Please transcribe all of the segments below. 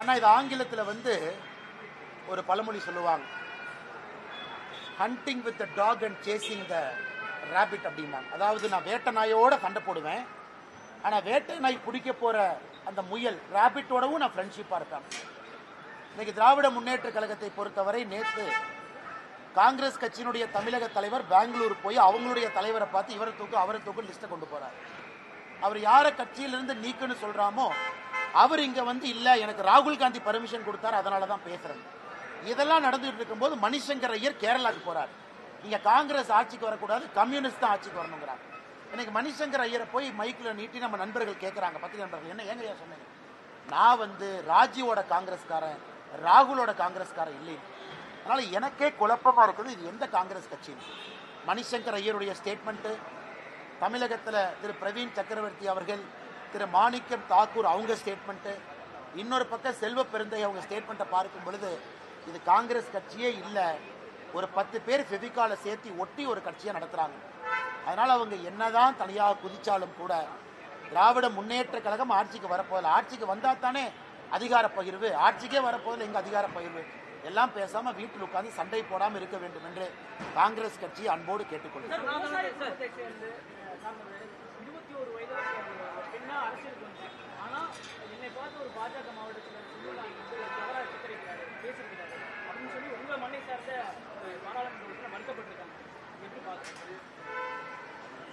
ஆனால் இது ஆங்கிலத்தில் வந்து ஒரு பழமொழி சொல்லுவாங்க, hunting with the dog and chasing the rabbit அப்படிம்பாங்க. அதாவது நான் வேட்டை நாயோட சண்டை போடுவேன், ஆனால் வேட்டை நாய் பிடிக்க போகிற அந்த முயல் ரேபிட்டோடவும் நான் ஃப்ரெண்ட்ஷிப்பாக இருப்பேன். இன்னைக்கு திராவிட முன்னேற்ற கழகத்தை பொறுத்தவரை நேற்று காங்கிரஸ் கட்சியினுடைய தமிழக தலைவர் பெங்களூர் போய் அவங்களுடைய தலைவரை பார்த்து இவரை தூக்கு அவரை தூக்கு லிஸ்ட்டை கொண்டு போறார். அவர் யாரை கட்சியிலிருந்து நீக்குன்னு சொல்றாமோ அவர் இங்க வந்து இல்ல எனக்கு ராகுல் காந்தி பர்மிஷன் கொடுத்தாரு அதனால தான் பேசுறேன். இதெல்லாம் நடந்துட்டு இருக்கும்போது மணிசங்கர் ஐயர் கேரளாக்கு போறார். நீங்க காங்கிரஸ் ஆட்சிக்கு வரக்கூடாது, கம்யூனிஸ்ட் தான் ஆட்சிக்கு வரணுங்கிறாங்க. இன்னைக்கு மணிசங்கர் ஐயரை போய் மைக்கில் நீட்டி நம்ம நண்பர்கள் கேட்கறாங்க, பத்திரிகை நண்பர்கள், என்ன ஏங்க சொன்னீங்க? நான் வந்து ராஜீவோட காங்கிரஸ்காரன், ராகுலோட காங்கிரஸ்காரன் இல்லை. அதனால எனக்கே குழப்பமா இருக்குது, இது எந்த காங்கிரஸ் கட்சி? மணிசங்கர் ஐயருடைய ஸ்டேட்மெண்ட், தமிழகத்தில் திரு பிரவீன் சக்கரவர்த்தி அவர்கள், திரு மாணிக்கம் தாக்கூர் அவங்க ஸ்டேட்மெண்ட், இன்னொரு பக்கம் செல்வ பெருந்தை அவங்க ஸ்டேட்மெண்ட்டை பார்க்கும் பொழுது இது காங்கிரஸ் கட்சியே இல்லை, ஒரு 10 பேர் ஃபெவிகாலை சேர்த்து ஒட்டி ஒரு கட்சியை நடத்துறாங்க. அதனால அவங்க என்னதான் தனியாக குதிச்சாலும் கூட திராவிட முன்னேற்ற கழகம் ஆட்சிக்கு வரப்போதில்லை. ஆட்சிக்கு வந்தா தானே அதிகார பகிர்வு, ஆட்சிக்கே வரப்போதில்லை எங்க அதிகார பகிர்வு? எல்லாம் பேசாம வீட்டில் உட்கார்ந்து சண்டை போடாமல் இருக்க வேண்டும் என்று காங்கிரஸ் கட்சி அன்போடு கேட்டுக்கொள்கிறேன்.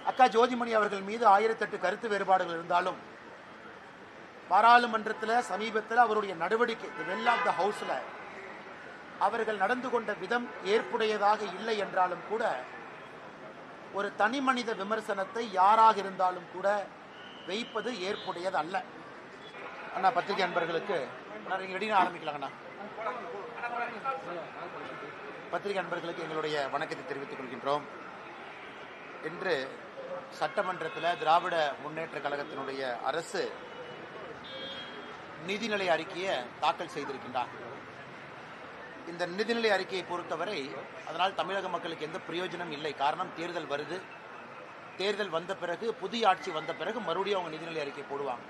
அக்கா ஜோதிமணி அவர்கள் மீது 1008 கருத்து வேறுபாடுகள் இருந்தாலும் பாராளுமன்றத்தில் சமீபத்தில் அவருடைய நடவடிக்கை வெல் ஆஃப் த ஹவுஸ்ல அவர்கள் நடந்து கொண்ட விதம் ஏற்புடையதாக இல்லை என்றாலும் கூட ஒரு தனி மனித விமர்சனத்தை யாராக இருந்தாலும் கூட வைப்பது ஏற்புடையது அல்ல. அண்ணா பத்திரிகை அன்பர்களுக்கு ஆரம்பிக்கலாங்கண்ணா. பத்திரிகை அன்பர்களுக்கு எங்களுடைய வணக்கத்தை தெரிவித்துக் கொள்கின்றோம். இன்று சட்டமன்றத்தில் திராவிட முன்னேற்ற கழகத்தினுடைய அரசு நிதிநிலை அறிக்கையை தாக்கல் செய்திருக்கின்றார். இந்த நிதிநிலை அறிக்கையை பொறுத்தவரை அதனால் தமிழக மக்களுக்கு எந்த பிரயோஜனம் இல்லை. காரணம், தேர்தல் வருது, தேர்தல் வந்த பிறகு புதிய ஆட்சி வந்த பிறகு மறுபடியும் அவங்க நிதிநிலை அறிக்கை போடுவாங்க.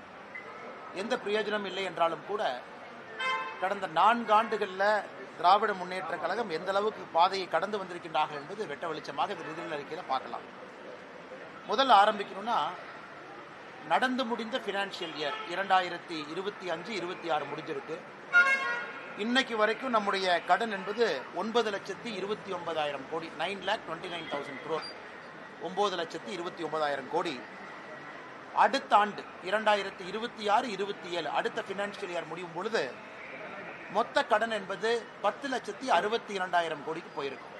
எந்த பிரயோஜனம் இல்லை என்றாலும் கூட கடந்த 4 ஆண்டுகளில் திராவிட முன்னேற்ற கழகம் எந்த அளவுக்கு பாதையை கடந்து வந்திருக்கின்றார்கள் என்பது வெட்ட வெளிச்சமாக இந்த நிதிநிலை அறிக்கையில் பார்க்கலாம். முதல்ல ஆரம்பிக்கணும்னா, நடந்து முடிந்த ஃபினான்ஷியல் இயர் 2025-26 முடிஞ்சிருக்கு. இன்னைக்கு வரைக்கும் நம்முடைய கடன் என்பது 9,29,000 கோடி, 9,29,000 crore, 9,29,000 கோடி. அடுத்த ஆண்டு 2026-27 அடுத்த ஃபினான்ஷியல் இயர் முடியும் பொழுது மொத்த கடன் என்பது 10,62,000 கோடிக்கு போயிருக்கும்.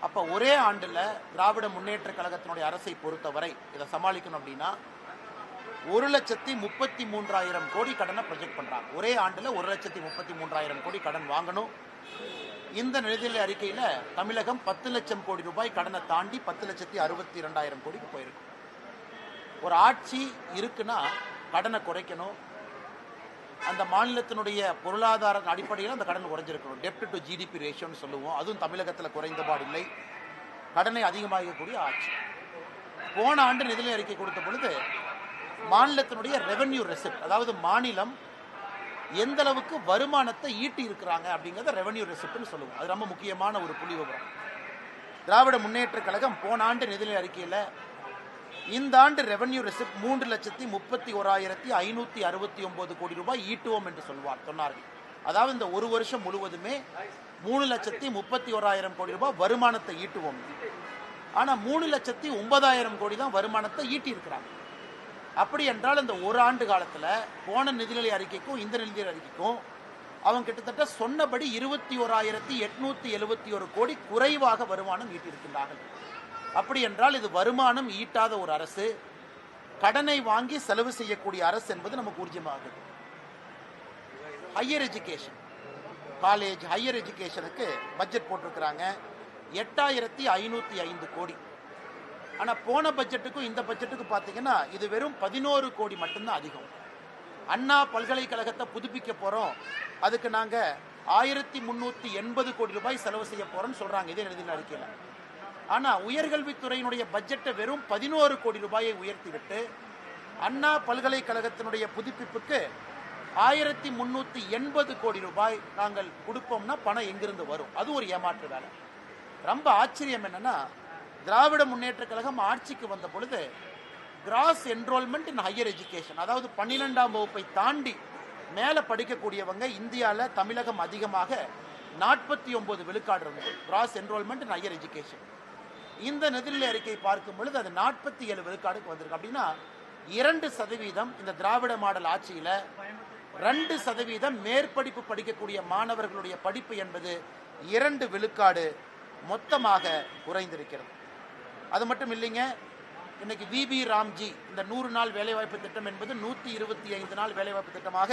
அப்போ ஒரே ஆண்டில் திராவிட முன்னேற்ற கழகத்தினுடைய அரசை பொறுத்தவரை இதை சமாளிக்கணும் அப்படின்னா 1,33,000 கோடி கடனை ப்ரொஜெக்ட் பண்றாங்க. ஒரே ஆண்டில் 1,33,000 கோடி கடன் வாங்கணும். இந்த நிதிநிலை அறிக்கையில் தமிழகம் 10 லட்சம் கோடி ரூபாய் கடனை தாண்டி 10,62,000 கோடிக்கு போயிருக்கும். ஒரு ஆட்சி இருக்குன்னா கடனை குறைக்கணும், அந்த மாநிலத்தினுடைய பொருளாதார அடிப்படையில் அந்த கடன் குறைஞ்சிருக்கணும். டெப்ட் டு ஜிடிபி ரேஷியோன்னு சொல்லுவோம், அதுவும் தமிழகத்தில் குறைந்தபாடு இல்லை. கடனை அதிகமாகக்கூடிய ஆட்சி. போன ஆண்டு நிதிநிலை அறிக்கை கொடுத்த பொழுது மாநிலத்தினுடைய ரெவென்யூ ரெசிப்ட், அதாவது மாநிலம் எந்த அளவுக்கு வருமானத்தை ஈட்டி இருக்கிறாங்க அப்படிங்கிறத ரெவென்யூ ரெசிப்ட்னு சொல்லுவோம். அது ரொம்ப முக்கியமான ஒரு புள்ளி விவரம். திராவிட முன்னேற்ற கழகம் போன ஆண்டு நிதிநிலை அறிக்கையில் இந்த ஆண்டு ரெவென்யூ ரெசிப்ட் 3,31,569 கோடி ரூபாய் ஈட்டுவோம் என்று சொன்னார்கள். அதாவது இந்த ஒரு வருஷம் முழுவதுமே 3,31,000 கோடி ரூபாய் வருமானத்தை ஈட்டுவோம். ஆனால் 3,09,000 கோடி தான் வருமானத்தை ஈட்டி இருக்கிறாங்க. அப்படி என்றால் இந்த ஒரு ஆண்டு காலத்தில் போன நிதிநிலை அறிக்கைக்கும் இந்த நிதிநிலை அறிக்கைக்கும் அவங்க கிட்டத்தட்ட சொன்னபடி 21,871 கோடி குறைவாக வருமானம் ஈட்டியிருக்கிறார்கள். அப்படி என்றால் இது வருமானம் ஈட்டாத ஒரு அரசு, கடனை வாங்கி செலவு செய்யக்கூடிய அரசு என்பது நமக்கு ஊர்ஜியமாகுது. ஹையர் எஜுகேஷன், காலேஜ் ஹையர் எஜுகேஷனுக்கு பட்ஜெட் போட்டிருக்கிறாங்க 8,505 கோடி. ஆனால் போன பட்ஜெட்டுக்கும் இந்த பட்ஜெட்டுக்கும் பார்த்தீங்கன்னா இது வெறும் 11 கோடி மட்டும்தான் அதிகம். அண்ணா பல்கலைக்கழகத்தை புதுப்பிக்க போகிறோம், அதுக்கு நாங்கள் 1,380 கோடி ரூபாய் செலவு செய்ய போகிறோம்னு சொல்கிறாங்க இதே நிதிநிலை அறிக்கையில். ஆனால் உயர்கல்வித்துறையினுடைய பட்ஜெட்டை வெறும் 11 கோடி ரூபாயை உயர்த்திவிட்டு அண்ணா பல்கலைக்கழகத்தினுடைய புதுப்பிப்புக்கு 1380 கோடி ரூபாய் நாங்கள் கொடுப்போம்னா பணம் எங்கிருந்து வரும்? அது ஒரு ஏமாற்று வேலை. ரொம்ப ஆச்சரியம் என்னன்னா, திராவிட முன்னேற்ற கழகம் ஆட்சிக்கு வந்த பொழுது cross enrolment in higher education, அதாவது 12ஆம் வகுப்பை தாண்டி மேலே படிக்கக்கூடியவங்க இந்தியாவில் தமிழகம் அதிகமாக 49 விழுக்காடு இருந்தது cross enrolment in higher education. இந்த நிதிநிலை அறிக்கை பார்க்கும் பொழுது அது 47 விழுக்காடுக்கு வந்திருக்கு. அப்படின்னா 2% இந்த திராவிட மாடல் ஆட்சியில் 2% மேற்படிப்பு படிக்கக்கூடிய மாணவர்களுடைய படிப்பு என்பது 2 விழுக்காடு மொத்தமாக குறைந்திருக்கிறது. அது மட்டும் இல்லைங்க, இன்னைக்கு விபி ராம்ஜி இந்த 100 நாள் வேலைவாய்ப்பு திட்டம் என்பது 125 நாள் வேலைவாய்ப்பு திட்டமாக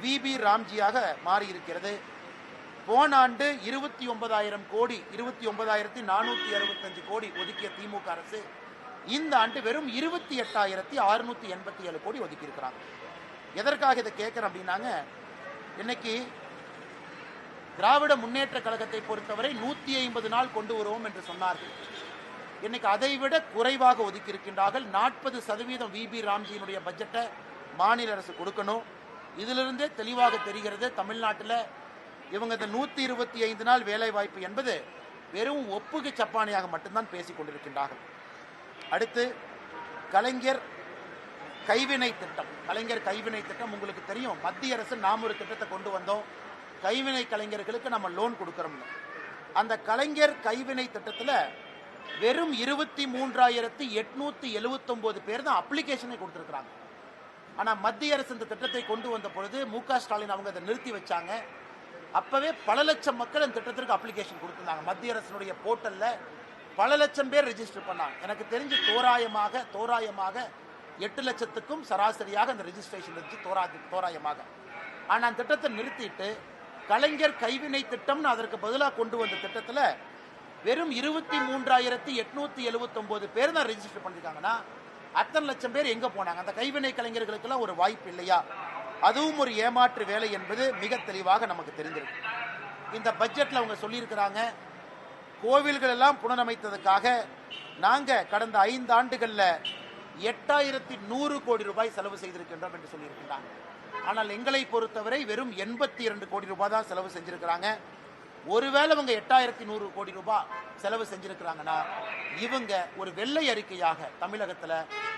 விபி ராம்ஜியாக மாறி இருக்கிறது. போன ஆண்டு 29,000 கோடி 29,465 கோடி ஒதுக்கிய திமுக அரசு இந்த ஆண்டு வெறும் 28,687 கோடி ஒதுக்கி இருக்கிறாங்க. எதற்காக இதை கேட்கிறேன் அப்படின்னாங்க, இன்னைக்கு திராவிட முன்னேற்ற கழகத்தை பொறுத்தவரை 150 நாள் கொண்டு வருவோம் என்று சொன்னார்கள். இன்னைக்கு அதைவிட குறைவாக ஒதுக்கி இருக்கின்றார்கள். 40% விபி ராம்ஜியினுடைய பட்ஜெட்டை மாநில அரசு கொடுக்கணும். இதிலிருந்தே தெளிவாக தெரிகிறது, தமிழ்நாட்டில் இவங்க இந்த 125 நாள் வேலை வாய்ப்பு என்பது வெறும் ஒப்புகை சப்பானியாக மட்டும்தான் பேசிக் கொண்டிருக்கின்றார்கள். அடுத்து கலைஞர் கைவினை திட்டம். கலைஞர் கைவினை திட்டம் உங்களுக்கு தெரியும், மத்திய அரசு நாம் ஒரு திட்டத்தை கொண்டு வந்தோம், கைவினை கலைஞர்களுக்கு நம்ம லோன் கொடுக்குறோம். அந்த கலைஞர் கைவினை திட்டத்தில் வெறும் 23,879 பேர் தான் அப்ளிகேஷனை கொடுத்துருக்குறாங்க. ஆனால் மத்திய அரசு இந்த திட்டத்தை கொண்டு வந்த பொழுது மு.க. ஸ்டாலின் அவங்க அதை நிறுத்தி வச்சாங்க. அப்பவே பல லட்சம் மக்கள் இந்த திட்டத்திற்கு அப்ளிகேஷன் கொடுத்துருந்தாங்க. மத்திய அரசினுடைய போர்ட்டலில் பல லட்சம் பேர் ரெஜிஸ்டர் பண்ணாங்க. எனக்கு தெரிஞ்சு தோராயமாக 8 லட்சத்துக்கும் சராசரியாக அந்த ரெஜிஸ்ட்ரேஷன் இருந்துச்சு தோராயமாக. ஆனால் அந்த திட்டத்தை நிறுத்திட்டு கலைஞர் கைவினை திட்டம்னு அதற்கு பதிலாக கொண்டு வந்த திட்டத்தில் வெறும் 23,879 பேர் தான் ரெஜிஸ்டர் பண்ணியிருக்காங்கன்னா அத்தனை லட்சம் பேர் எங்கே போனாங்க? அந்த கைவினை கலைஞர்களுக்கெல்லாம் ஒரு வாய்ப்பு இல்லையா? அதுவும் ஒரு ஏமாற்று வேலை என்பது மிக தெளிவாக நமக்கு தெரிஞ்சிருக்கு. இந்த பட்ஜெட்டில் அவங்க சொல்லியிருக்கிறாங்க, கோவில்கள் எல்லாம் புனரமைத்ததுக்காக நாங்கள் கடந்த 5 ஆண்டுகளில் 8,100 கோடி ரூபாய் செலவு செய்திருக்கின்றோம் என்று சொல்லியிருக்கின்றாங்க. ஆனால் எங்களை பொறுத்தவரை வெறும் 82 கோடி ரூபாய் தான் செலவு செஞ்சிருக்கிறாங்க. ஒருவேளை இவங்க 8,100 கோடி ரூபாய் செலவு செஞ்சிருக்கிறாங்கன்னா இவங்க ஒரு வெள்ளை அறிக்கையாக தமிழகத்தில்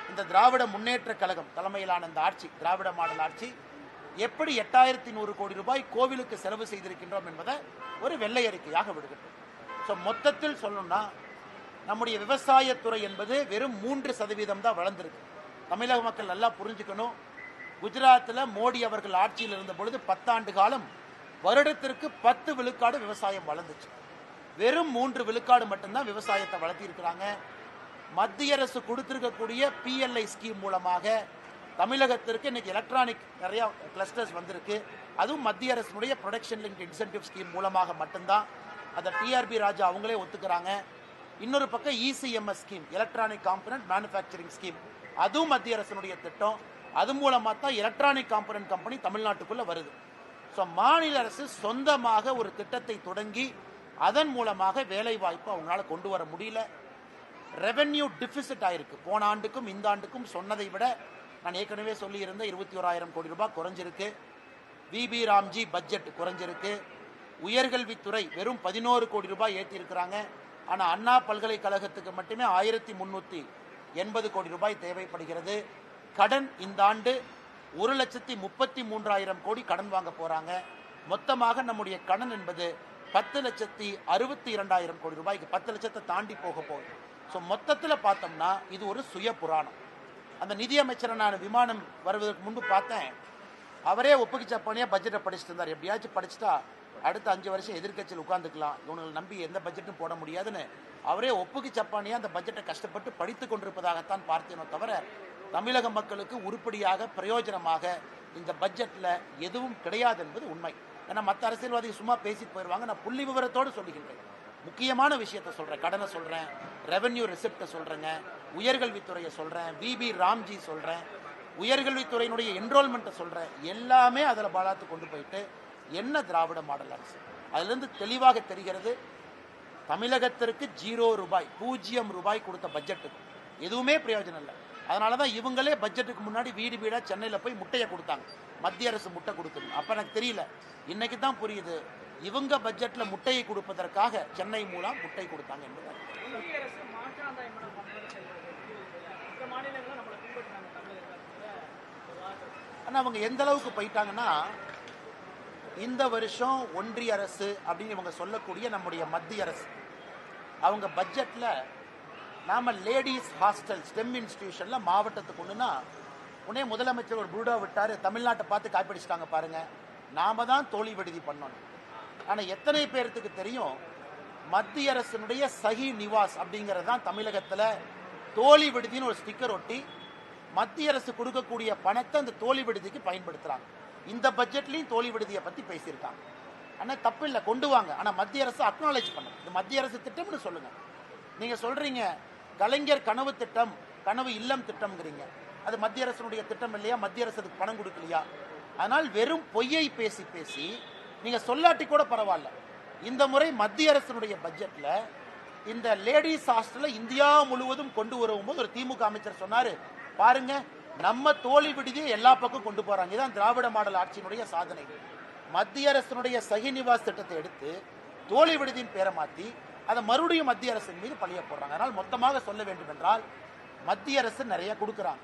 இந்த திராவிட முன்னேற்ற கழகம் தலைமையிலான இந்த ஆட்சி, திராவிட மாடல் ஆட்சி எப்படி 8,100 கோடி ரூபாய் கோவிலுக்கு செலவு செய்திருக்கின்றோம் என்பதை ஒரு வெள்ளை அறிக்கையாக விடுகின்றோம். ஸோ மொத்தத்தில் சொல்லணும்னா நம்முடைய விவசாயத்துறை என்பது வெறும் 3% தான் வளர்ந்துருக்கு. தமிழக மக்கள் நல்லா புரிஞ்சுக்கணும். குஜராத்தில் மோடி அவர்கள் ஆட்சியில் இருந்த பொழுது 10 ஆண்டு காலம் வருடத்திற்கு 10 விழுக்காடு விவசாயம் வளர்ந்துச்சு. வெறும் 3 விழுக்காடு மட்டும்தான் விவசாயத்தை வளர்த்திருக்கிறாங்க. மத்திய அரசு கொடுத்திருக்கக்கூடிய PLI ஸ்கீம் மூலமாக தமிழகத்திற்கு இன்னைக்கு எலக்ட்ரானிக் நிறைய கிளஸ்டர்ஸ் வந்திருக்கு. அதுவும் மத்திய அரசினுடைய ப்ரொடக்ஷன் லிங்க் இன்சென்டிவ் ஸ்கீம் மூலமாக மட்டும்தான். அதை TRB ராஜா அவங்களே ஒத்துக்கிறாங்க. இன்னொரு பக்கம் ECMS scheme, electronic component manufacturing scheme, அதுவும் மத்திய அரசினுடைய திட்டம். அது மூலமாக தான் எலக்ட்ரானிக் காம்பனன்ட் கம்பெனி தமிழ்நாட்டுக்குள்ளே வருது. ஸோ மாநில அரசு சொந்தமாக ஒரு திட்டத்தை தொடங்கி அதன் மூலமாக வேலை வாய்ப்பு அவங்களால கொண்டு வர முடியல. ரெவென்யூ டிஃபிசிட் ஆயிருக்கு. போன ஆண்டுக்கும் இந்த ஆண்டுக்கும் சொன்னதை விட நான் ஏற்கனவே சொல்லியிருந்த 21,000 கோடி ரூபாய் குறைஞ்சிருக்கு. விபி ராம்ஜி பட்ஜெட் குறைஞ்சிருக்கு. உயர்கல்வித்துறை வெறும் 11 கோடி ரூபாய் ஏற்றி இருக்கிறாங்க. ஆனால் அண்ணா பல்கலைக்கழகத்துக்கு மட்டுமே 1,380 கோடி ரூபாய் தேவைப்படுகிறது. கடன் இந்த ஆண்டு 1,33,000 கோடி கடன் வாங்க போறாங்க. மொத்தமாக நம்முடைய கடன் என்பது 10,62,000 கோடி ரூபாய்க்கு 10 லட்சத்தை தாண்டி போக போகுது. ஸோ மொத்தத்தில் பார்த்தோம்னா இது ஒரு சுய புராணம். அந்த நிதியமைச்சரை நான் விமானம் வருவதற்கு முன்பு பார்த்தேன். அவரே ஒப்புக்கு சப்பானியாக பட்ஜெட்டை படிச்சுட்டு இருந்தார். எப்படியாச்சும் படிச்சுட்டா அடுத்த 5 வருஷம் எதிர்க்கட்சியில் உட்காந்துக்கலாம், இவங்களை நம்பி எந்த பட்ஜெட்டும் போட முடியாதுன்னு அவரே ஒப்புக்கு சப்பானியாக அந்த பட்ஜெட்டை கஷ்டப்பட்டு படித்து கொண்டிருப்பதாகத்தான் பார்த்தேனோ தவிர தமிழக மக்களுக்கு உருப்படியாக பிரயோஜனமாக இந்த பட்ஜெட்டில் எதுவும் கிடையாது என்பது உண்மை. ஏன்னா மற்ற அரசியல்வாதிகள் சும்மா பேசிட்டு போயிடுவாங்க. நான் புள்ளி விவரத்தோடு சொல்லுகின்றேன். முக்கியமான விஷயத்தை சொல்கிறேன், கடனை சொல்கிறேன், ரெவென்யூ ரெசிப்டை சொல்கிறேங்க, உயர்கல்வித்துறையை சொல்கிறேன், விபி ராம்ஜி சொல்கிறேன், உயர்கல்வித்துறையினுடைய என்ரோல்மெண்ட்டை சொல்கிறேன். எல்லாமே அதில் பாலாத்து கொண்டு போயிட்டு என்ன திராவிட மாடல் அரசு? அதிலிருந்து தெளிவாக தெரிகிறது, தமிழகத்திற்கு 0 ரூபாய் 0 ரூபாய் கொடுத்த பட்ஜெட்டுக்கு எதுவுமே பிரயோஜனம் இல்லை. அதனால தான் இவங்களே பட்ஜெட்டுக்கு முன்னாடி வீடு வீடாக சென்னையில் போய் முட்டையை கொடுத்தாங்க. மத்திய அரசு முட்டை கொடுக்குது. அப்போ எனக்கு தெரியல, இன்னைக்கு தான் புரியுது இவங்க பட்ஜெட்டில் முட்டையை கொடுப்பதற்காக சென்னை மூலம் முட்டை கொடுத்தாங்க என்பது. ஆனால் அவங்க எந்த அளவுக்கு போயிட்டாங்கன்னா, இந்த வருஷம் ஒன்றிய அரசு அப்படின்னு இவங்க சொல்லக்கூடிய நம்முடைய மத்திய அரசு அவங்க பட்ஜெட்டில் நாம லேடிஸ் ஹாஸ்டல் ஸ்டெம் இன்ஸ்டிடியூஷனில் மாவட்டத்துக்கு ஒன்றுனா உடனே முதலமைச்சர் ஒரு புருடா விட்டார், தமிழ்நாட்டை பார்த்து காய்ப்பிடிச்சிட்டாங்க பாருங்க, நாம தான் தோழி விடுதி பண்ணணும். ஆனால் எத்தனை பேர்த்துக்கு தெரியும் மத்திய அரசினுடைய சஹி நிவாஸ் அப்படிங்கிறது தான் தமிழகத்தில் தோழி விடுதின்னு ஒரு ஸ்டிக்கர் ஒட்டி மத்திய அரசு கொடுக்கக்கூடிய பணத்தை அந்த தோழி விடுதிக்கு பயன்படுத்துகிறாங்க. இந்த பட்ஜெட்லையும் தோழி விடுதியை பற்றி பேசியிருக்காங்க. ஆனால் தப்பு இல்லை, கொண்டு வாங்க. ஆனால் மத்திய அரசு அக்னாலேஜ் பண்ணுங்க, இது மத்திய அரசு திட்டம்னு சொல்லுங்க. நீங்கள் சொல்கிறீங்க கலைஞர் கனவு திட்டம், கனவு இல்லம் திட்டம்ங்கிறீங்க, அது மத்திய அரசினுடைய திட்டம் இல்லையா? மத்திய அரசுக்கு பணம் கொடுக்கலையா? அதனால் வெறும் பொய்யை பேசி பேசி நீங்கள் சொல்லாட்டி கூட பரவாயில்ல, இந்த முறை மத்திய அரசினுடைய பட்ஜெட்டில் இந்த லேடிஸ் ஹாஸ்டலை இந்தியா முழுவதும் கொண்டு வரும்போது ஒரு திமுக அமைச்சர் சொன்னார், பாருங்க நம்ம தோழி விடுதியை எல்லா பக்கம் கொண்டு போறாங்க. இதுதான் திராவிட மாடல் ஆட்சியினுடைய சாதனை. மத்திய அரசினுடைய சஹி நிவாஸ் திட்டத்தை எடுத்து தோழி விடுதியின் பேரை மாற்றி அதை மறுபடியும் மத்திய அரசின் மீது பழிய போடுறாங்க. அதனால் மொத்தமாக சொல்ல வேண்டும் என்றால் மத்திய அரசு நிறைய கொடுக்குறாங்க.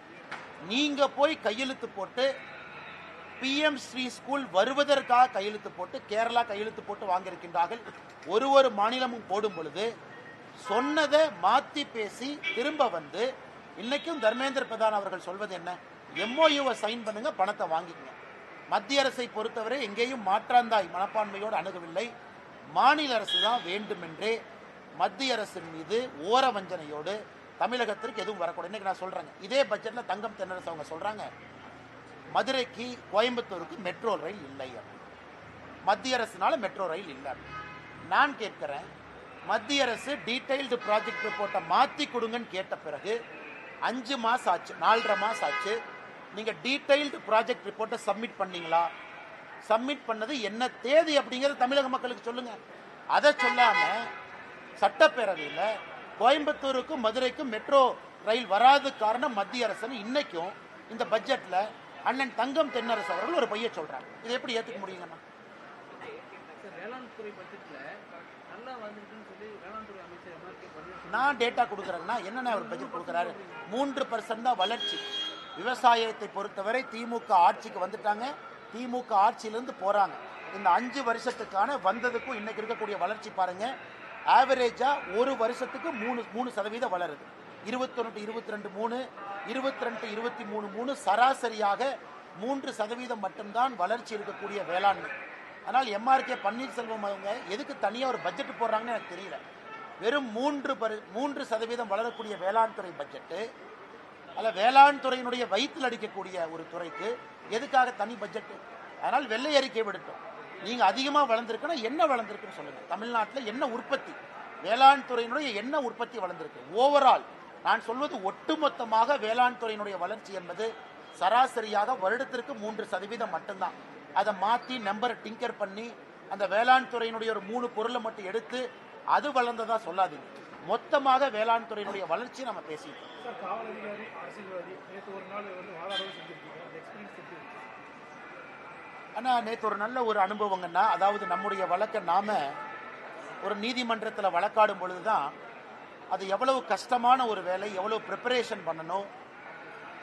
நீங்க போய் கையெழுத்து போட்டு PM ஸ்ரீ ஸ்கூல் வருவதற்காக கையெழுத்து போட்டு கேரளா கையெழுத்து போட்டு வாங்கியிருக்கின்றார்கள். ஒரு மாநிலமும் போடும் பொழுது சொன்னதை மாற்றி பேசி திரும்ப வந்து இன்னைக்கும் தர்மேந்திர பிரதான் அவர்கள் சொல்வது என்ன? MOUவை சைன் பண்ணுங்க, பணத்தை வாங்கிக்கங்க. மத்திய அரசை பொறுத்தவரை எங்கேயும் மாற்றாந்தாய் மனப்பான்மையோடு அணுகவில்லை. மாநில அரசு தான் வேண்டுமென்றே மத்திய அரசின் மீது ஓர வஞ்சனையோடு தமிழகத்திற்கு எதுவும் வரக்கூடாது. இன்னைக்கு நான் சொல்றேங்க, இதே பட்ஜெட்ல தங்கம் தென்னரசு அவங்க சொல்றாங்க மதுரைக்கு கோயம்புத்தூருக்கு மெட்ரோ ரயில் இல்லை, மத்திய அரசுனால மெட்ரோ ரயில் இல்லை. நான் கேட்கிறேன், மத்திய அரசு டீடைல்டு ப்ராஜெக்ட் ரிப்போர்ட்டை மாற்றி கொடுங்கன்னு கேட்ட பிறகு 5 மாசம் ஆச்சு, 4.5 மாசம் ஆச்சு. நீங்க டீடைல்டு ப்ராஜெக்ட் ரிப்போர்ட்டை சப்மிட் பண்ணீங்களா? சப்மிட் பண்ணது என்ன தேதி அப்படிங்கிறது தமிழக மக்களுக்கு சொல்லுங்க. அதை சொல்லாம சட்டப்பேரவையில் கோயம்புத்தூருக்கும் மதுரைக்கும் மெட்ரோ ரயில் வராது காரணம் மத்திய அரசு இன்னைக்கும் இந்த பட்ஜெட்ல அண்ணன் தங்கம் தென்னரசு அவர்கள் ஒரு பைய சொல்றாங்க. இதை எப்படி ஏற்றுக்க முடியுங்கண்ணா? நான் டேட்டா கொடுக்குறேன்னா என்னென்ன அவர் பட்ஜெட் கொடுக்குறாரு? 3% தான் வளர்ச்சி. விவசாயத்தை பொறுத்தவரை திமுக ஆட்சிக்கு வந்துட்டாங்க, திமுக ஆட்சியிலிருந்து போறாங்க. இந்த 5 வருஷத்துக்கான வந்ததுக்கும் இன்னைக்கு இருக்கக்கூடிய வளர்ச்சி பாருங்க, ஆவரேஜா ஒரு வருஷத்துக்கு 3% வளருது. 21 22 3, 22 23 3, சராசரியாக 3% மட்டும்தான் வளர்ச்சி இருக்கக்கூடிய வேளாண்மை. ஆனால் MRK பன்னீர்செல்வம் அவங்க எதுக்கு தனியாக ஒரு பட்ஜெட் போடுறாங்கன்னு எனக்கு தெரியல. வெறும் 3% வளரக்கூடிய வேளாண் துறை பட்ஜெட்டு, அல்ல வேளாண் துறையினுடைய வயிற்றில் அடிக்கக்கூடிய ஒரு துறைக்கு எதுக்காக தனி பட்ஜெட்டு? அதனால் வெள்ளை அறிக்கை விடுட்டோம். நீங்கள் அதிகமாக வளர்ந்துருக்குன்னா என்ன வளர்ந்துருக்குன்னு சொல்லுங்கள். தமிழ்நாட்டில் என்ன உற்பத்தி, வேளாண் துறையினுடைய என்ன உற்பத்தி வளர்ந்துருக்கு? ஓவரால் நான் சொல்வது ஒட்டுமொத்தமாக வேளாண் துறையினுடைய வளர்ச்சி என்பது சராசரியாக வருடத்திற்கு 3% மட்டும்தான். அதை மாற்றி நம்பரை டிங்கர் பண்ணி அந்த வேளாண் துறையினுடைய ஒரு 3 பொருளை மட்டும் எடுத்து அது வளர்ந்ததா சொல்லாதீங்க. மொத்தமாக வேளாண் துறையினுடைய வளர்ச்சி நம்ம பேசிட்டோம். ஆனால் நேற்று ஒரு நல்ல ஒரு அனுபவங்கன்னா, அதாவது நம்முடைய வழக்கை நாம ஒரு நீதிமன்றத்தில் வழக்காடும் பொழுதுதான் அது எவ்வளவு கஷ்டமான ஒரு வேலை, எவ்வளவு ப்ரிப்பரேஷன் பண்ணணும்,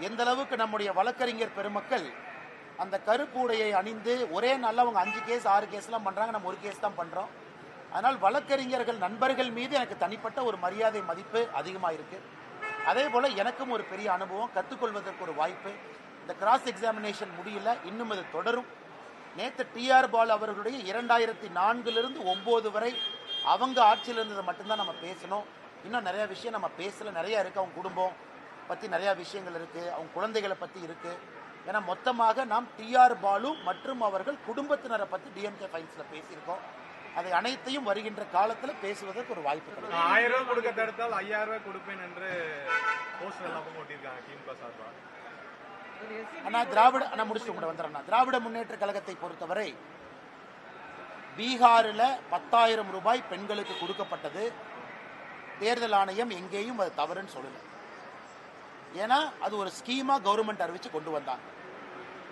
எந்த அளவுக்கு நம்முடைய வழக்கறிஞர் பெருமக்கள் அந்த கருப்பு உடையை அணிந்து ஒரே நாளில் அவங்க 5 கேஸ் 6 கேஸ்லாம் பண்ணுறாங்க, நம்ம ஒரு கேஸ் தான் பண்ணுறோம். அதனால் வழக்கறிஞர்கள் நண்பர்கள் மீது எனக்கு தனிப்பட்ட ஒரு மரியாதை மதிப்பு அதிகமாக இருக்குது. அதே போல் எனக்கும் ஒரு பெரிய அனுபவம், கற்றுக்கொள்வதற்கு ஒரு வாய்ப்பு. இந்த கிராஸ் எக்ஸாமினேஷன் முடியல, இன்னும் அது தொடரும். நேற்று TR பாலு அவர்களுடைய 2004 9 வரை அவங்க ஆட்சியில் இருந்ததை மட்டும்தான் நம்ம பேசணும். இன்னும் நிறையா விஷயம் நம்ம பேசல, நிறையா இருக்குது. அவங்க குடும்பம் பற்றி நிறையா விஷயங்கள் இருக்குது, அவங்க குழந்தைகளை பற்றி இருக்குது. ஏன்னா மொத்தமாக நாம் TR பாலு மற்றும் அவர்கள் குடும்பத்தினரை பற்றி DMK ஃபைல்ஸில் பேசியிருக்கோம். அதை அனைத்தையும் வருகின்ற காலத்தில் பேசுவதற்கு ஒரு வாய்ப்பு கிடைக்கும். 1000 ரூபாய் கொடுக்க தடுத்தால் 5000 ரூபாய் கொடுப்பேன் என்று போஸ்டர் எல்லாம் போட்டிருக்காங்க திமுக சார்பாக. ஆனால் முடிச்சு கூட வந்துடுறேன். திராவிட முன்னேற்ற கழகத்தை பொறுத்தவரை பீகாரில் 10,000 ரூபாய் பெண்களுக்கு கொடுக்கப்பட்டது. தேர்தல் ஆணையம் எங்கேயும் அது தவறுன்னு சொல்லல. ஏன்னா அது ஒரு ஸ்கீமா கவர்மெண்ட் அறிவிச்சு கொண்டு வந்தாங்க.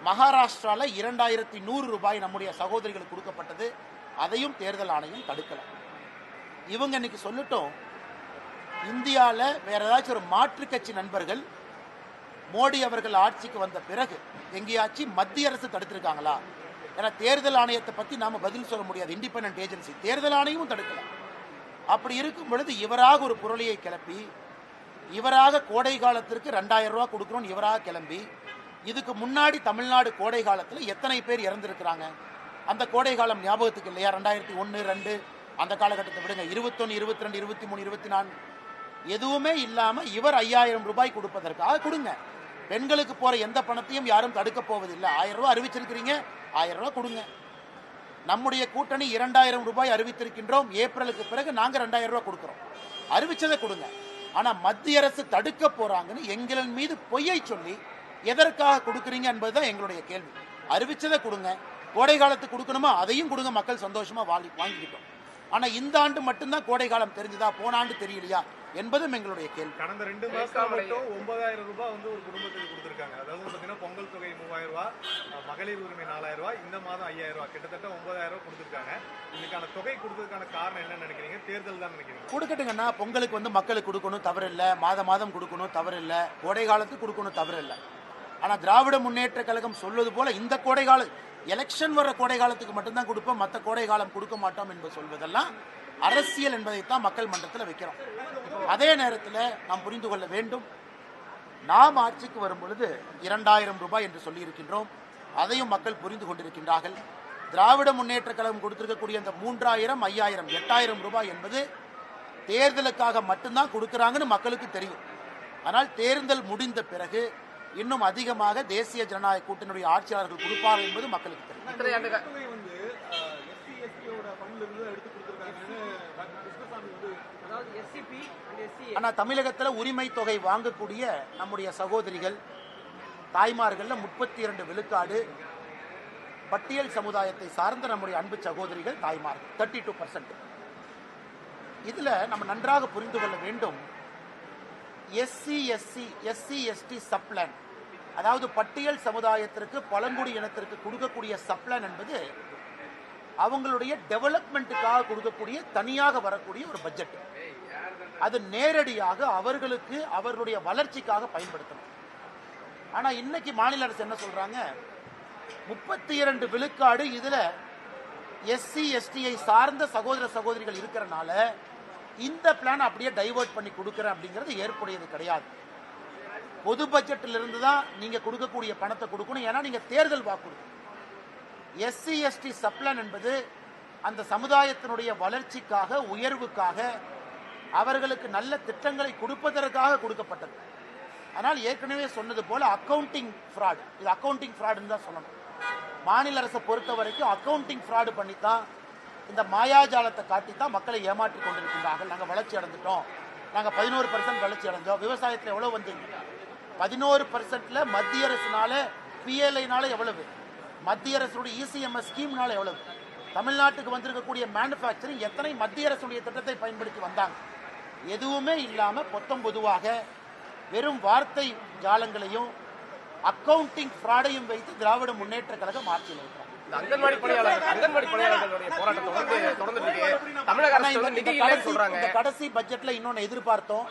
மகாராஷ்டிரால 2100 ரூபாய் நம்முடைய சகோதரிகளுக்கு கொடுக்கப்பட்டது. அதையும் தேர்தல் ஆணையம் தடுக்கல. இவங்க இன்னைக்கு சொல்லட்டும், இந்தியாவில் வேற ஏதாச்சும் ஒரு மாற்று கட்சி நண்பர்கள் மோடி அவர்கள் ஆட்சிக்கு வந்த பிறகு எங்கேயாச்சும் மத்திய அரசு தடுத்திருக்காங்களா? ஏன்னா தேர்தல் ஆணையத்தை பத்தி நாம பதில் சொல்ல முடியாது, இண்டிபெண்டன்ட் ஏஜென்சி. தேர்தல் ஆணையமும் தடுக்கல. அப்படி இருக்கும் பொழுது இவராக ஒரு புரளியை கிளப்பி, இவராக கோடை காலத்திற்கு 2000 ரூபாய் கொடுக்கணும்னு இவராக கிளம்பி, இதுக்கு முன்னாடி தமிழ்நாடு கோடை காலத்தில் எத்தனை பேர் இறந்திருக்கிறாங்க? அந்த கோடை காலம் ஞாபகத்துக்கு இல்லையா? 2001, 2 அந்த காலகட்டத்தை விடுங்க. 21, 22, 23, 24 எதுவுமே இல்லாம இவர் 5000 ரூபாய் கொடுப்பதற்காக கொடுங்க. பெண்களுக்கு போற எந்த பணத்தையும் யாரும் தடுக்க போவதில்லை. 1000 ரூபாய் அறிவிச்சிருக்கிறீங்க, 1000 ரூபாய் கொடுங்க. நம்முடைய கூட்டணி 2000 ரூபாய் அறிவித்திருக்கின்றோம். ஏப்ரலுக்கு பிறகு நாங்க 2000 ரூபாய் கொடுக்கிறோம். அறிவிச்சதை கொடுங்க. ஆனா மத்திய அரசு தடுக்க போறாங்கன்னு எங்களின் மீது பொய்யை சொல்லி எதற்காக கொடுக்குறீங்க என்பதுதான் எங்களுடைய கேள்வி. அறிவிச்சதை கொடுங்க. கோடை காலத்துக்கு கொடுக்கணுமா அதையும் கொடுங்க. மக்கள் சந்தோஷமா வாங்கிக்கிட்டோம். ஆனா இந்த ஆண்டு மட்டும்தான் கோடை காலம் தெரிஞ்சதா, போன ஆண்டு தெரியலையா என்பதும் எங்களுடைய கேள்வி. கடந்த 2 மாசம் மட்டும் 9000 ரூபாய் வந்து ஒரு குடும்பத்துக்கு கொடுத்திருக்காங்க. அதாவது பாத்தீங்கன்னா பொங்கல் தொகை 3000 ரூபாய், மகளிர் உரிமை 4000 ரூபாய், இந்த மாதம் 5000 ரூபாய், கிட்டத்தட்ட 9000 ரூபாய் கொடுத்திருக்காங்க. இதுக்கான தொகை கொடுத்ததுக்கான காரணம் என்ன நினைக்கிறீங்க? தேர்தல் தான் நினைக்கிறீங்க? கொடுக்கட்டுங்கண்ணா. பொங்கலுக்கு வந்து மக்களுக்கு கொடுக்கணும், தவறு இல்லை. மாதம் கொடுக்கணும், தவறு இல்லை. கோடை காலத்துக்கு கொடுக்கணும், தவறு இல்லை. ஆனா திராவிட முன்னேற்ற கழகம் சொல்வது போல இந்த கோடை கால எலெக்ஷன் வர கோடை காலத்துக்கு மட்டும்தான் கொடுப்போம், மற்ற கோடை காலம் கொடுக்க மாட்டோம் என்று சொல்வதெல்லாம் அரசியல் என்பதைத்தான் மக்கள் மன்றத்தில் வைக்கிறோம். அதே நேரத்தில் நாம் புரிந்து கொள்ள வேண்டும், நாம் ஆட்சிக்கு வரும் பொழுது 2000 ரூபாய் என்று சொல்லி இருக்கின்றோம். அதையும் மக்கள் புரிந்து கொண்டிருக்கின்றார்கள். திராவிட முன்னேற்ற கழகம் கொடுத்திருக்கக்கூடிய அந்த 3000, 5000, 8000 ரூபாய் என்பது தேர்தலுக்காக மட்டும்தான் கொடுக்கிறாங்கன்னு மக்களுக்கு தெரியும். ஆனால் தேர்தல் முடிந்த பிறகு இன்னும் அதிகமாக தேசிய ஜனநாயக கூட்டணியுடைய ஆட்சியாளர்கள் கொடுப்பார்கள் என்பது மக்களுக்கு தெரியும். ஆனா தமிழகத்தில் உரிமை தொகை வாங்கக்கூடிய நம்முடைய சகோதரிகள் தாய்மார்கள் 32 விழுக்காடு பட்டியல் சமுதாயத்தை சார்ந்த நம்முடைய அன்பு சகோதரிகள் தாய்மார்கள் 32%. இதுல நம்ம நன்றாக புரிந்து கொள்ள வேண்டும், எஸ்சி எஸ்டி சப்ளான், அதாவது பட்டியல் சமுதாயத்திற்கு பழங்குடி இனத்திற்கு கொடுக்கக்கூடிய சப்ளான் என்பது அவங்களுடைய டெவலப்மெண்ட்டுக்காக கொடுக்கக்கூடிய தனியாக வரக்கூடிய ஒரு பட்ஜெட். அது நேரடியாக அவர்களுக்கு அவர்களுடைய வளர்ச்சிக்காக பயன்படுத்தணும். ஆனா இன்னைக்கு மாநில அரசு என்ன சொல்றாங்க, 32 விழுக்காடு இதுல எஸ்சி எஸ்டியை சார்ந்த சகோதர சகோதரிகள் இருக்கிறனால இந்த பிளான் அப்படியே டைவர்ட் பண்ணி கொடுக்கிறேன் அப்படிங்கிறது ஏற்புடையது கிடையாது. பொது பட்ஜெட்டில் இருந்து தான் நீங்க கொடுக்கக்கூடிய பணத்தை கொடுக்கணும். ஏன்னா நீங்க தேர்தல் வாக்குறுதி. எஸ்சி எஸ்டி சப்ளான் என்பது அந்த சமுதாயத்தினுடைய வளர்ச்சிக்காக, உயர்வுக்காக, அவர்களுக்கு நல்ல திட்டங்களை கொடுப்பதற்காக கொடுக்கப்பட்டது. ஆனால் ஏற்கனவே சொன்னது போல அக்கவுண்டிங் ஃப்ராட், இது அக்கவுண்டிங் ஃப்ராடுன்னு தான் சொல்லணும். மாநில அரசை பொறுத்த வரைக்கும் அக்கவுண்டிங் ஃப்ராடு பண்ணித்தான், இந்த மாயாஜாலத்தை காட்டித்தான் மக்களை ஏமாற்றி கொண்டிருக்கின்றார்கள். நாங்கள் வளர்ச்சி அடைந்துட்டோம், நாங்கள் 11% வளர்ச்சி அடைஞ்சோம். விவசாயத்தில் எவ்வளவு வந்தீங்க? 11%ல மத்திய அரசுனால, பிஎல்ஐனால எவ்வளவு, மத்திய அரசுடைய இசிஎம்எஸ் ஸ்கீம்னால எவ்வளவு, தமிழ்நாட்டுக்கு வந்திருக்கக்கூடிய மேனுஃபேக்சரிங் எத்தனை மத்திய அரசுடைய திட்டத்தை பயன்படுத்தி வந்தாங்க? எதுவுமே இல்லாம பொதுவாக வெறும் வார்த்தை ஜாலங்களையும் அக்கவுண்டிங் ஃப்ராடையும் வைத்து திராவிட முன்னேற்ற கழகம் ஆட்சியில் இருக்கிறார். அங்கன்வாடி பணியாளர்களுடைய போராட்டம் தொடர்ந்து தமிழக அரசு இந்த கடைசி பட்ஜெட்ல இன்னொன்னு எதிர்பார்த்தோம்.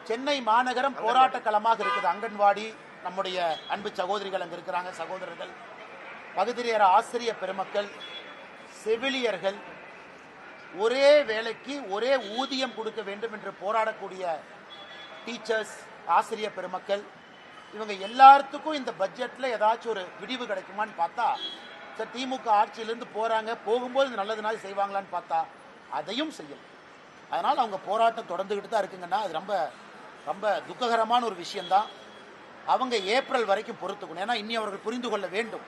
சென்னை மாநகரம் போராட்ட களமாக இருக்குது. அங்கன்வாடி நம்முடைய அன்பு சகோதரிகள் அங்க இருக்கிறாங்க, சகோதரர்கள், பகுதிநேர ஆசிரியர் பெருமக்கள், செவிலியர்கள், ஒரே வேலைக்கு ஒரே ஊதியம் கொடுக்க வேண்டும் என்று போராடக்கூடிய டீச்சர்ஸ், ஆசிரியர் பெருமக்கள், இவங்க எல்லாத்துக்கும் இந்த பட்ஜெட்ல ஏதாச்சும் ஒரு விடிவு கிடைக்குமான்னு பார்த்தா, சார் திமுக ஆட்சியிலிருந்து போறாங்க, போகும்போது நல்லதுனால செய்வாங்களான்னு பார்த்தா அதையும் செய்யல. அதனால அவங்க போராட்டம் தொடர்ந்துகிட்டு தான் இருக்குங்கன்னா அது ரொம்ப ரொம்ப துக்ககரமான ஒரு விஷயம்தான். அவங்க ஏப்ரல் வரைக்கும் பொறுத்துக்கணும். ஏன்னா இன்னி அவர்கள் புரிந்து கொள்ள வேண்டும்,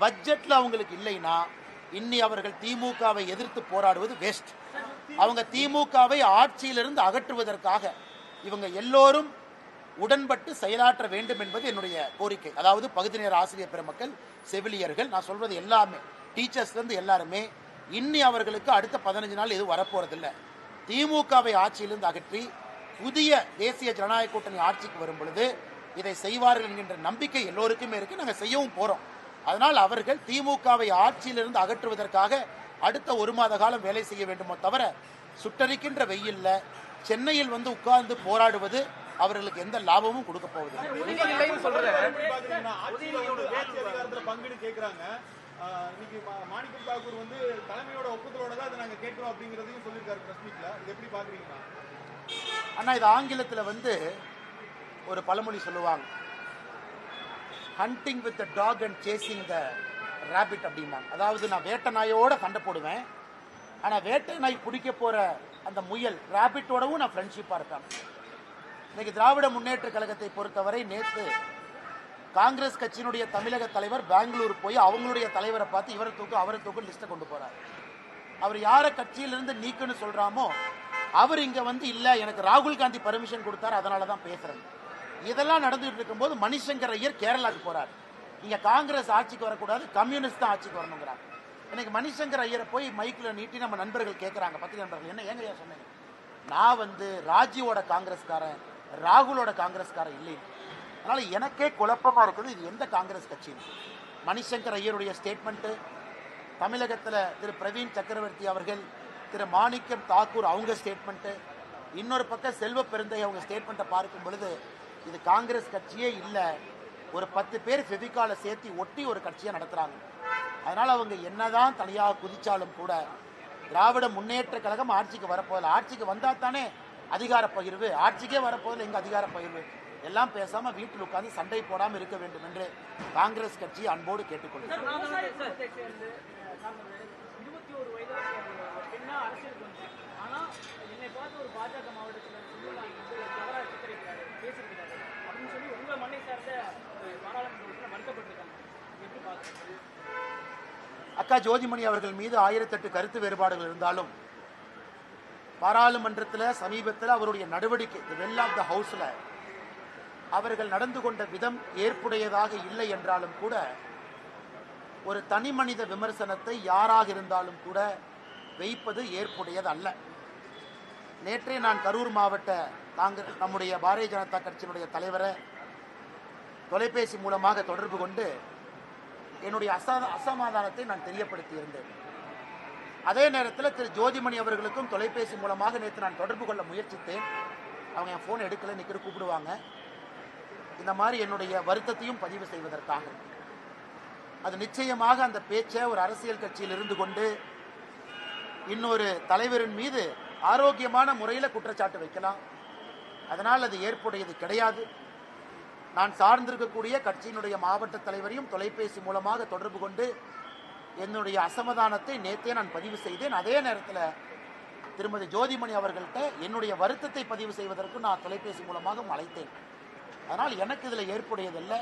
பட்ஜெட்ல அவங்களுக்கு இல்லைன்னா இன்னி அவர்கள் திமுகவை எதிர்த்து போராடுவது வேஸ்ட். அவங்க திமுகவை ஆட்சியிலிருந்து அகற்றுவதற்காக இவங்க எல்லோரும் உடன்பட்டு செயலாற்ற வேண்டும் என்பது என்னுடைய கோரிக்கை. அதாவது பகுதி நேர ஆசிரியர் பெருமக்கள், செவிலியர்கள், நான் சொல்றது எல்லாமே, டீச்சர்ஸ்லேருந்து எல்லாருமே இன்னி அவர்களுக்கு அடுத்த 15 நாள் எதுவும் வரப்போறதில்லை. திமுகவை ஆட்சியிலிருந்து அகற்றி புதிய தேசிய ஜனநாயக கூட்டணி ஆட்சிக்கு வரும் பொழுது இதை செய்வார்கள் என்கின்ற நம்பிக்கை எல்லோருக்குமே இருக்கு. நாங்கள் செய்யவும் போறோம். அதனால் அவர்கள் திமுகவை ஆட்சியிலிருந்து அகற்றுவதற்காக அடுத்த 1 மாத காலம் வேலை செய்ய வேண்டுமோ தவிர சுட்டரிக்கின்ற வெயில்ல சென்னையில் வந்து உட்கார்ந்து போராடுவது அவர்களுக்கு எந்த லாபமும் கொடுக்க போவதில்லை. பங்குன்னு கேக்குறாங்க. இன்னைக்கு மாணிக்கம் தாக்கூர் வந்து தலைமையோட ஒப்புதலோட தான் அதை நாங்க கேட்கிறோம் அப்படிங்கறதையும் சொல்லியிருக்காரு பிரஸ் மீட்ல. இது எப்படி பாக்குறீங்க அண்ணா? இது ஆங்கிலத்தில் வந்து ஒரு பழமொழி சொல்லுவாங்க, hunting with the dog and chasing the rabbit அப்படிம்பாங்க. அதாவது நான் வேட்டை நாயோட சண்டை போடுவேன், ஆனால் வேட்டை நாய் பிடிக்க போற அந்த முயல் ராபிட்டோடவும் நான் ஃப்ரெண்ட்ஷிப்பாக இருப்பேன். இன்னைக்கு திராவிட முன்னேற்ற கழகத்தை பொறுத்தவரை நேற்று காங்கிரஸ் கட்சியினுடைய தமிழக தலைவர் பெங்களூர் போய் அவங்களுடைய தலைவரை பார்த்து இவரை தூக்கு அவரை தூக்கு லிஸ்ட்டை கொண்டு போறார். அவர் யாரை கட்சியிலிருந்து நீக்குன்னு சொல்றாமோ அவர் இங்க வந்து இல்ல எனக்கு ராகுல் காந்தி பர்மிஷன் கொடுத்தாரு அதனால தான் பேசுறேன். இதெல்லாம் நடந்துட்டு இருக்கும்போது மணிசங்கர் ஐயர் கேரளாவுக்கு போறாரு. இங்க காங்கிரஸ் ஆட்சிக்கு வரக்கூடாது, கம்யூனிஸ்ட் தான் ஆட்சிக்கு வரணுங்கிறாங்க. இன்னைக்கு மணிசங்கர் ஐயரை போய் மைக்கில் நீட்டி நம்ம நண்பர்கள் கேட்குறாங்க, பத்திரிகை நண்பர்கள், என்ன ஏங்க சொன்னீங்க? நான் வந்து ராஜீவோட காங்கிரஸ்காரன், ராகுலோட காங்கிரஸ்காரன் இல்லை. அதனால எனக்கே குழப்பமா இருக்குது, இது எந்த காங்கிரஸ் கட்சி? மணிசங்கர் ஐயருடைய ஸ்டேட்மெண்ட்டு, தமிழகத்தில் திரு பிரவீன் சக்கரவர்த்தி அவர்கள், திரு மாணிக்கம் தாக்கூர் அவங்க ஸ்டேட்மெண்ட்டு, இன்னொரு பக்கம் செல்வ பெருந்தை அவங்க ஸ்டேட்மெண்ட்டை பார்க்கும் பொழுது இது காங்கிரஸ் கட்சியே இல்லை, ஒரு 10 பேர் ஃபெவிகாலை சேர்த்து ஒட்டி ஒரு கட்சியை நடத்துகிறாங்க. அதனால் அவங்க என்னதான் தனியாக குதிச்சாலும் கூட திராவிட முன்னேற்ற கழகம் ஆட்சிக்கு வரப்போதில்லை. ஆட்சிக்கு வந்தால் தானே அதிகார பகிர்வு, ஆட்சிக்கே வரப்போதில்லை எங்கள் அதிகார பகிர்வு. எல்லாம் பேசாமல் வீட்டில் உட்கார்ந்து சண்டை போடாமல் இருக்க வேண்டும் என்று காங்கிரஸ் கட்சி அன்போடு கேட்டுக்கொள்கிறேன். அக்கா ஜோதிமணி அவர்கள் மீது 1008 கருத்து வேறுபாடுகள் இருந்தாலும் பாராளுமன்றத்தில் சமீபத்தில் அவருடைய நடவடிக்கை வெல் ஆஃப் த ஹவுஸ்ல அவர்கள் நடந்து கொண்ட விதம் ஏற்புடையதாக இல்லை என்றாலும் கூட ஒரு தனி மனித விமர்சனத்தை யாராக இருந்தாலும் கூட வைப்பது ஏற்புடையது அல்ல. நேற்றே நான் கரூர் மாவட்ட நம்முடைய பாரதிய ஜனதா கட்சியினுடைய தலைவரை தொலைபேசி மூலமாக தொடர்பு கொண்டு என்னுடைய அசமாதானத்தை நான் தெரியப்படுத்தியிருந்தேன். அதே நேரத்தில் திரு ஜோதிமணி அவர்களுக்கும் தொலைபேசி மூலமாக நேற்று நான் தொடர்பு கொள்ள முயற்சித்தேன். அவங்க என் ஃபோன் எடுக்கல, நிற்கிற கூப்பிடுவாங்க. இந்த மாதிரி என்னுடைய வருத்தத்தையும் பதிவு செய்வதற்காக. அது நிச்சயமாக அந்த பேச்சை ஒரு அரசியல் கட்சியில் இருந்து கொண்டு இன்னொரு தலைவரின் மீது ஆரோக்கியமான முறையில் குற்றச்சாட்டு வைக்கலாம். அதனால் அது ஏற்புடையது கிடையாது. நான் சார்ந்திருக்கக்கூடிய கட்சியினுடைய மாவட்ட தலைவரையும் தொலைபேசி மூலமாக தொடர்பு கொண்டு என்னுடைய அசமாதானத்தை நேற்றே நான் பதிவு செய்தேன். அதே நேரத்தில் திருமதி ஜோதிமணி அவர்கள்ட்ட என்னுடைய வருத்தத்தை பதிவு செய்வதற்கு நான் தொலைபேசி மூலமாக அழைத்தேன். அதனால் எனக்கு இதில் ஏற்புடையதில்லை.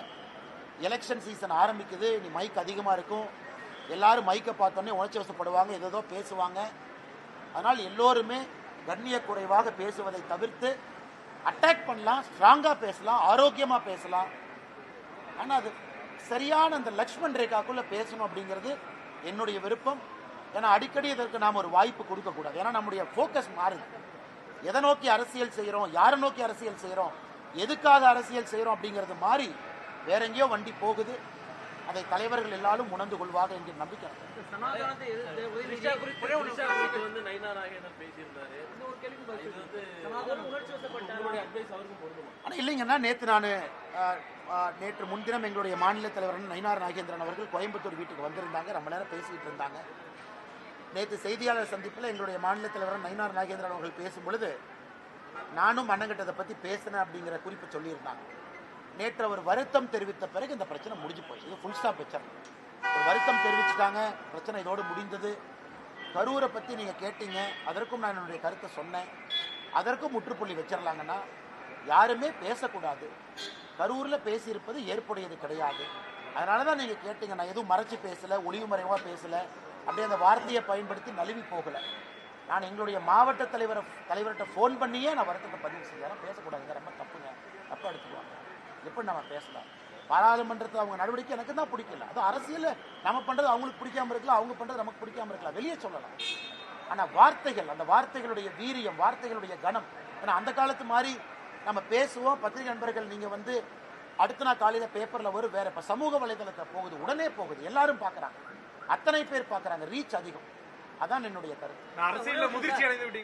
எலெக்ஷன் சீசன் ஆரம்பிக்குது, நீ மைக் அதிகமாக இருக்கும், எல்லாரும் மைக்கை பார்த்தோன்னே உணர்ச்சி வசப்படுவாங்க, ஏதோ பேசுவாங்க. அதனால் எல்லோருமே கண்ணிய குறைவாக பேசுவதை தவிர்த்து அட்டாக் பண்ணலாம், ஸ்ட்ராங்காக பேசலாம், ஆரோக்கியமாக பேசலாம். ஆனால் அது சரியான அந்த லக்ஷ்மண் ரேகாக்குள்ளே பேசணும் அப்படிங்கிறது என்னுடைய விருப்பம். ஏன்னா அடிக்கடி இதற்கு நாம் ஒரு வாய்ப்பு கொடுக்கக்கூடாது. ஏன்னா நம்முடைய ஃபோக்கஸ் மாறுது. எதை நோக்கி அரசியல் செய்கிறோம், யாரை நோக்கி அரசியல் செய்கிறோம், எதுக்காக அரசியல் செய்கிறோம் அப்படிங்கிறது மாறி வேற எங்கேயோ வண்டி போகுது. அதை தலைவர்கள் எல்லாரும் உணர்ந்து கொள்வாங்க என்கிற நம்பிக்கை. ஆனால் இல்லைங்கன்னா நேற்று முன்தினம் எங்களுடைய மாநில தலைவர் நயினார் நாகேந்திரன் அவர்கள் கோயம்புத்தூர் வீட்டுக்கு வந்திருந்தாங்க, ரொம்ப நேரம் பேசிக்கிட்டு இருந்தாங்க. நேற்று செய்தியாளர் சந்திப்பில் எங்களுடைய மாநில தலைவர் நயினார் நாகேந்திரன் அவர்கள் பேசும் பொழுது நானும் அண்ணங்கிட்டதை பற்றி பேசினேன் அப்படிங்கிற குறிப்பு சொல்லியிருந்தாங்க. நேற்று அவர் வருத்தம் தெரிவித்த பிறகு இந்த பிரச்சனை முடிஞ்சு போச்சு. இது ஃபுல் ஸ்டாப் வச்சாங்க. ஒரு வருத்தம் தெரிவிச்சுட்டாங்க, பிரச்சனை இதோடு முடிந்தது. கரூரை பற்றி நீங்கள் கேட்டீங்க, அதற்கும் நான் என்னுடைய கருத்தை சொன்னேன். அதற்கும் முற்றுப்புள்ளி வச்சிடலாங்கன்னா யாருமே பேசக்கூடாது. கரூரில் பேசியிருப்பது ஏற்புடையது கிடையாது. அதனால தான் நீங்கள் கேட்டீங்க. நான் எதுவும் மறைச்சி பேசலை, ஒளிவு மறைவாக பேசலை, அப்படியே அந்த வார்த்தையை பயன்படுத்தி நழுவி போகலை. நான் எங்களுடைய மாவட்ட தலைவர்கிட்ட ஃபோன் பண்ணியே நான் வருத்தத்தை பதிவு செய்யலாம். பேசக்கூடாதுங்க, ரொம்ப தப்புங்க, தப்பாக எடுத்துக்குவாங்க. எப்படி நம்ம பேசலாம்? பாராளுமன்றத்தில் அவங்க நடவடிக்கை எனக்கு தான் பிடிக்கல. அது அரசியல் நம்ம பண்ணுறது அவங்களுக்கு பிடிக்காமல் இருக்கலாம், அவங்க பண்ணுறது நமக்கு பிடிக்காமல் இருக்கலாம், வெளியே சொல்லலாம். ஆனால் வார்த்தைகள், அந்த வார்த்தைகளுடைய வீரியம், வார்த்தைகளுடைய கணம் ஏன்னா அந்த காலத்து மாதிரி நம்ம பேசுவோம், பத்திரிகை நண்பர்கள் நீங்கள் வந்து அடுத்த நாள் காலையில் பேப்பரில் வரும், வேற இப்போ சமூக வலைதளத்தில் போகுது, உடனே போகுது, எல்லாரும் பார்க்குறாங்க, அத்தனை பேர் பார்க்குறாங்க, ரீச் அதிகம். அதான் என்னுடைய கருத்து. அரசியலில் முதிர்ச்சி அடைந்து விட்டீங்க.